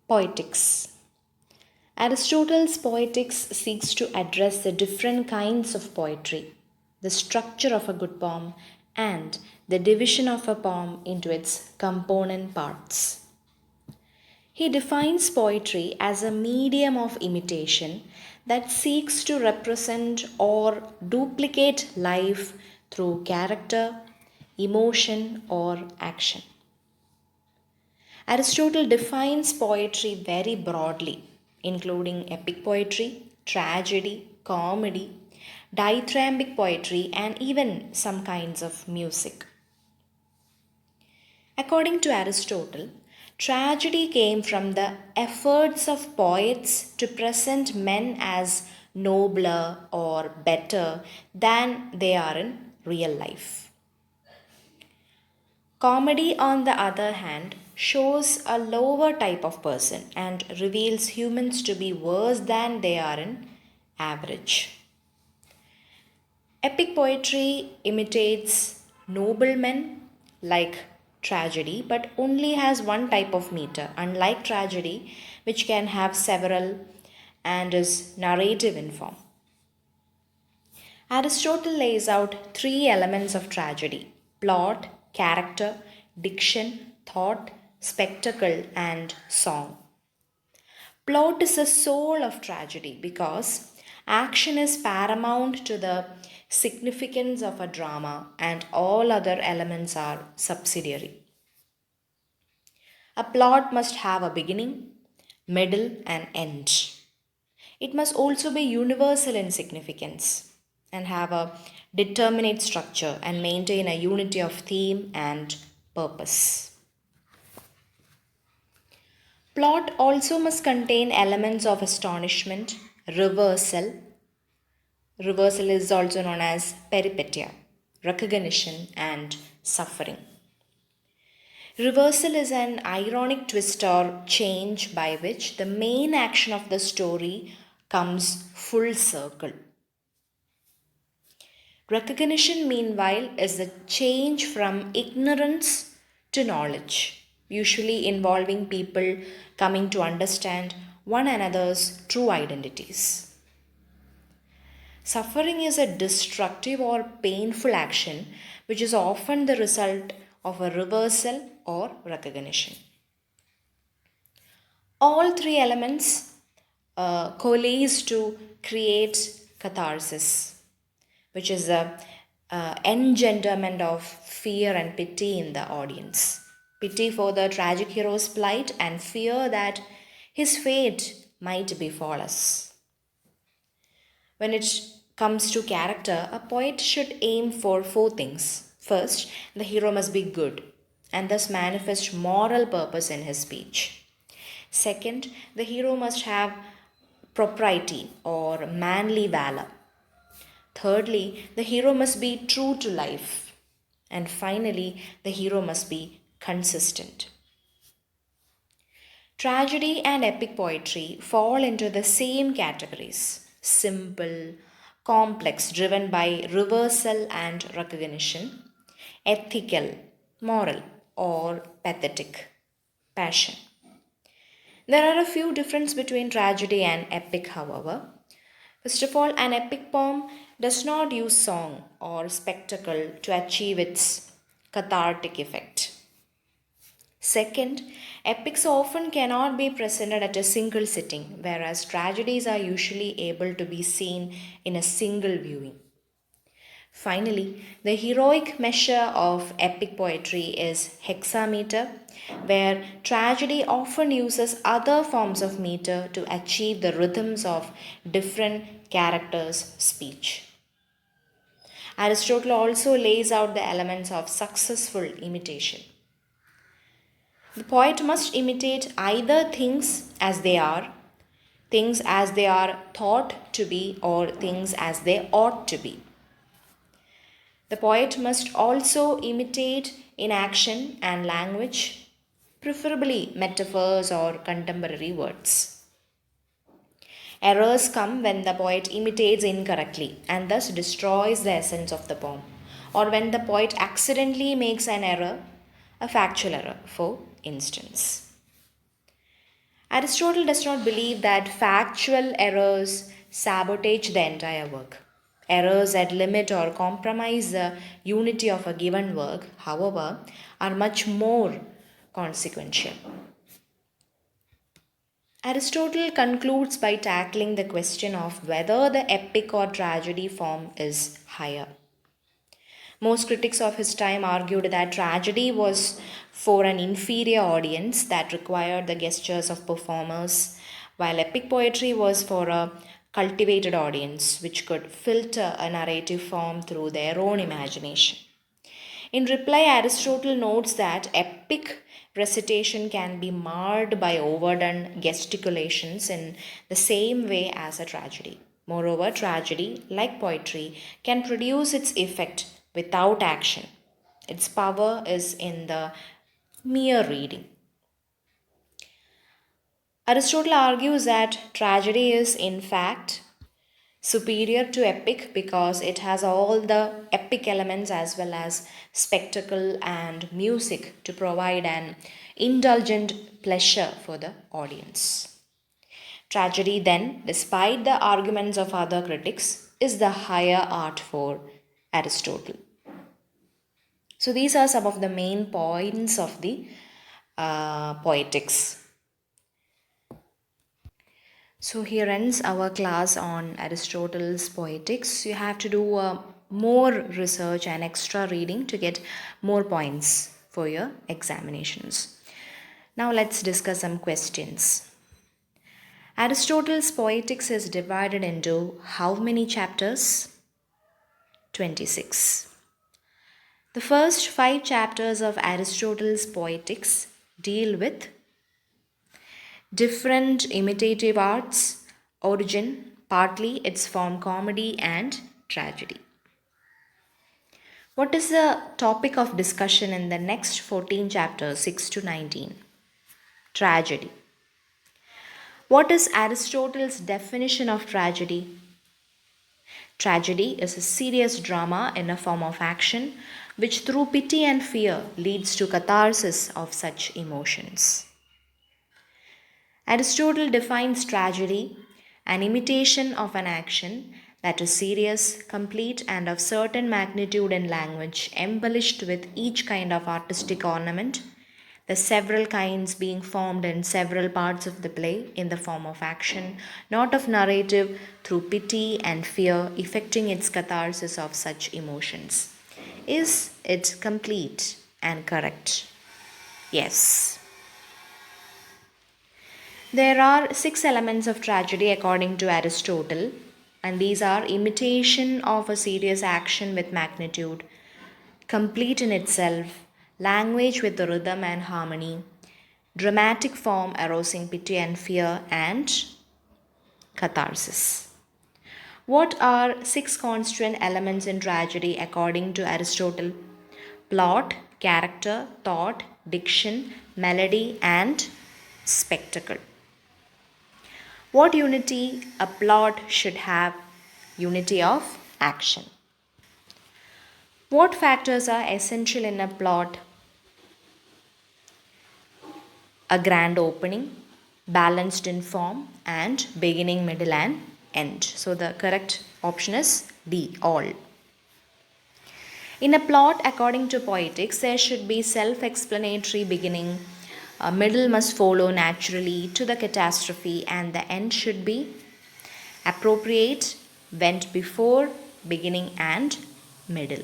Poetics. Aristotle's Poetics seeks to address the different kinds of poetry, the structure of a good poem, and the division of a poem into its component parts. He defines poetry as a medium of imitation that seeks to represent or duplicate life through character, emotion, or action. Aristotle defines poetry very broadly, including epic poetry, tragedy, comedy, dithyrambic poetry, and even some kinds of music. According to Aristotle, tragedy came from the efforts of poets to present men as nobler or better than they are in real life. Comedy, on the other hand, shows a lower type of person and reveals humans to be worse than they are in average. Epic poetry imitates noblemen like tragedy, but only has one type of meter, unlike tragedy, which can have several and is narrative in form. Aristotle lays out three elements of tragedy: plot, character, diction, thought, spectacle, and song. Plot is the soul of tragedy because action is paramount to the significance of a drama and all other elements are subsidiary. A plot must have a beginning, middle, and end. It must also be universal in significance and have a determinate structure and maintain a unity of theme and purpose. Plot also must contain elements of astonishment, reversal. Reversal is also known as peripetia, recognition, and suffering. Reversal is an ironic twist or change by which the main action of the story comes full circle. Recognition, meanwhile, is the change from ignorance to knowledge, usually involving people coming to understand one another's true identities. Suffering is a destructive or painful action which is often the result of a reversal or recognition. All three elements coalesce to create catharsis, which is the engenderment of fear and pity in the audience. Pity for the tragic hero's plight and fear that his fate might befall us. When it comes to character, a poet should aim for four things. First, the hero must be good and thus manifest moral purpose in his speech. Second, the hero must have propriety or manly valor. Thirdly, the hero must be true to life. And finally, the hero must be consistent. Tragedy and epic poetry fall into the same categories: simple, complex, driven by reversal and recognition, ethical, moral, or pathetic, passion. There are a few differences between tragedy and epic, however. First of all, an epic poem does not use song or spectacle to achieve its cathartic effect. Second, epics often cannot be presented at a single sitting, whereas tragedies are usually able to be seen in a single viewing. Finally, the heroic measure of epic poetry is hexameter, where tragedy often uses other forms of meter to achieve the rhythms of different characters' speech. Aristotle also lays out the elements of successful imitation. The poet must imitate either things as they are thought to be, or things as they ought to be. The poet must also imitate in action and language, preferably metaphors or contemporary words. Errors come when the poet imitates incorrectly and thus destroys the essence of the poem, or when the poet accidentally makes an error, a factual error, for instance. Aristotle does not believe that factual errors sabotage the entire work. Errors that limit or compromise the unity of a given work, however, are much more consequential. Aristotle concludes by tackling the question of whether the epic or tragedy form is higher. Most critics of his time argued that tragedy was for an inferior audience that required the gestures of performers, while epic poetry was for a cultivated audience which could filter a narrative form through their own imagination. In reply, Aristotle notes that epic recitation can be marred by overdone gesticulations in the same way as a tragedy. Moreover, tragedy, like poetry, can produce its effect without action. Its power is in the mere reading. Aristotle argues that tragedy is, in fact, superior to epic because it has all the epic elements as well as spectacle and music to provide an indulgent pleasure for the audience. Tragedy, then, despite the arguments of other critics, is the higher art for Aristotle. So, these are some of the main points of the Poetics. So here ends our class on Aristotle's Poetics. You have to do more research and extra reading to get more points for your examinations. Now let's discuss some questions. Aristotle's Poetics is divided into how many chapters? 26. The first 5 chapters of Aristotle's Poetics deal with different imitative arts, origin, partly its form comedy and tragedy. What is the topic of discussion in the next 14 chapters, 6 to 19? Tragedy. What is Aristotle's definition of tragedy? Tragedy is a serious drama in a form of action which through pity and fear leads to catharsis of such emotions. Aristotle defines tragedy, an imitation of an action that is serious, complete, and of certain magnitude in language, embellished with each kind of artistic ornament, the several kinds being formed in several parts of the play in the form of action, not of narrative, through pity and fear, effecting its catharsis of such emotions. Is it complete and correct? Yes. There are 6 elements of tragedy according to Aristotle, and these are imitation of a serious action with magnitude, complete in itself, language with the rhythm and harmony, dramatic form arousing pity and fear, and catharsis. What are 6 constituent elements in tragedy according to Aristotle? Plot, character, thought, diction, melody, and spectacle. What unity a plot should have? Unity of action. What factors are essential in a plot? A grand opening, balanced in form, and beginning, middle, and end. So the correct option is D, all. In a plot, according to Poetics, there should be self-explanatory beginning. A middle must follow naturally to the catastrophe, and the end should be appropriate, went before, beginning, and middle.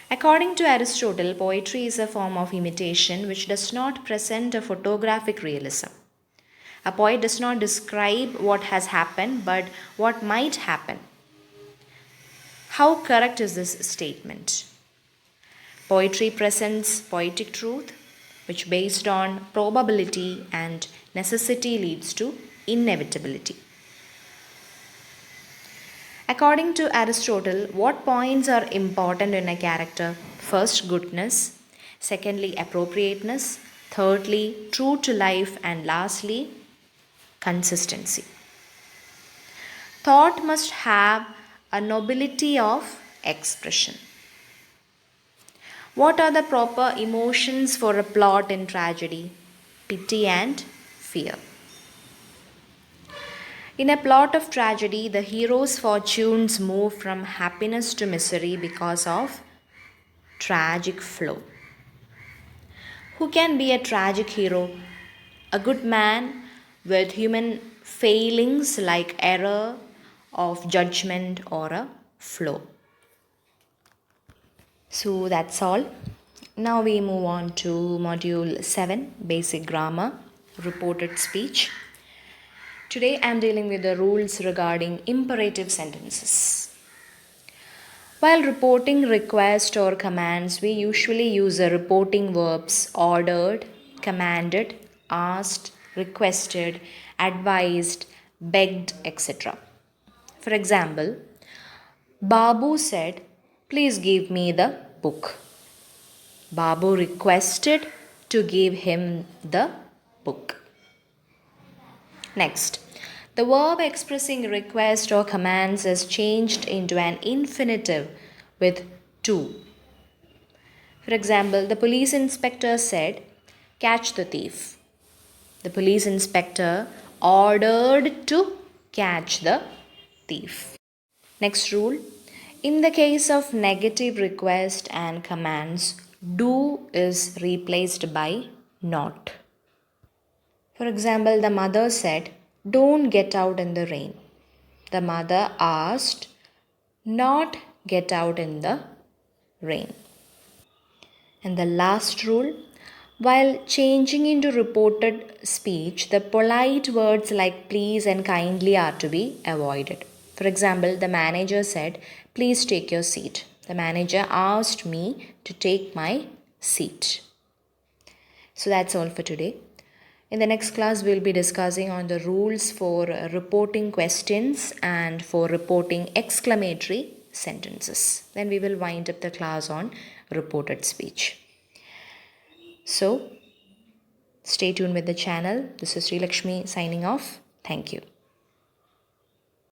According to Aristotle, poetry is a form of imitation which does not present a photographic realism. A poet does not describe what has happened but what might happen. How correct is this statement? Poetry presents poetic truth, which based on probability and necessity leads to inevitability. According to Aristotle, what points are important in a character? First, goodness. Secondly, appropriateness. Thirdly, true to life. And lastly, consistency. Thought must have a nobility of expression. What are the proper emotions for a plot in tragedy? pity and fear. In a plot of tragedy, the hero's fortunes move from happiness to misery because of tragic flow. Who can be a tragic hero? A good man with human failings like error of judgment or a flaw. So that's all. Now we move on to module 7, basic grammar, reported speech. Today I am dealing with the rules regarding imperative sentences. While reporting requests or commands, we usually use the reporting verbs ordered, commanded, asked, requested, advised, begged, etc. For example, Babu said, "Please give me the book." Babu requested to give him the book. Next, the verb expressing request or commands is changed into an infinitive with to. For example, the police inspector said, "Catch the thief." The police inspector ordered to catch the thief. Next rule, in the case of negative request and commands, do is replaced by not. For example, the mother said, "Don't get out in the rain." The mother asked, "Not get out in the rain." And the last rule, while changing into reported speech, the polite words like please and kindly are to be avoided. For example, the manager said, "Please take your seat." The manager asked me to take my seat. So that's all for today. In the next class, we'll be discussing on the rules for reporting questions and for reporting exclamatory sentences. Then we will wind up the class on reported speech. So, stay tuned with the channel. This is Sri Lakshmi signing off. Thank you.